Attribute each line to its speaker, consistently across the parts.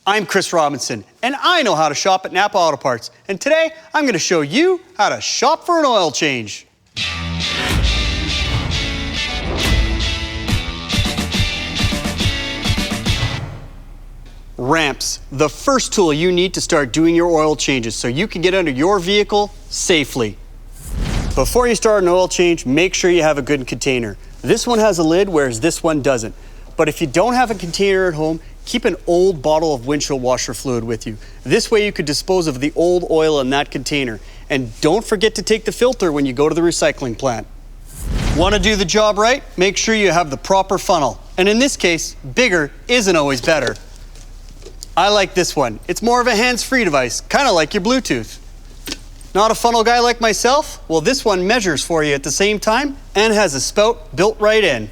Speaker 1: I'm Chris Robinson, and I know how to shop at NAPA Auto Parts. And today, I'm going to show you how to shop for an oil change. Ramps, the first tool you need to start doing your oil changes so you can get under your vehicle safely. Before you start an oil change, make sure you have a good container. This one has a lid, whereas this one doesn't. But if you don't have a container at home, keep an old bottle of windshield washer fluid with you. This way you could dispose of the old oil in that container. And don't forget to take the filter when you go to the recycling plant. Want to do the job right? Make sure you have the proper funnel. And in this case, bigger isn't always better. I like this one. It's more of a hands-free device, kind of like your Bluetooth. Not a funnel guy like myself? Well, this one measures for you at the same time and has a spout built right in.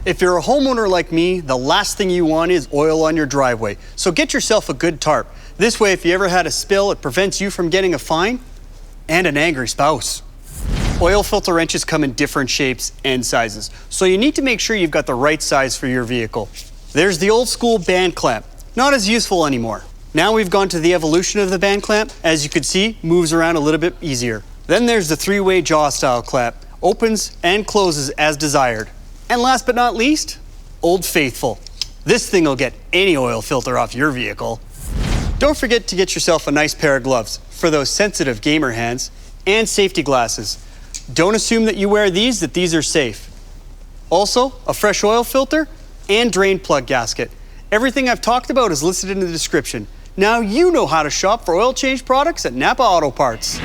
Speaker 1: If you're a homeowner like me, the last thing you want is oil on your driveway. So get yourself a good tarp. This way, if you ever had a spill, it prevents you from getting a fine and an angry spouse. Oil filter wrenches come in different shapes and sizes, so you need to make sure you've got the right size for your vehicle. There's the old school band clamp, not as useful anymore. Now we've gone to the evolution of the band clamp. As you can see, moves around a little bit easier. Then there's the three-way jaw style clamp, opens and closes as desired. And last but not least, Old Faithful. This thing will get any oil filter off your vehicle. Don't forget to get yourself a nice pair of gloves for those sensitive gamer hands and safety glasses. Don't assume that you wear these, that these are safe. Also, a fresh oil filter and drain plug gasket. Everything I've talked about is listed in the description. Now you know how to shop for oil change products at NAPA Auto Parts.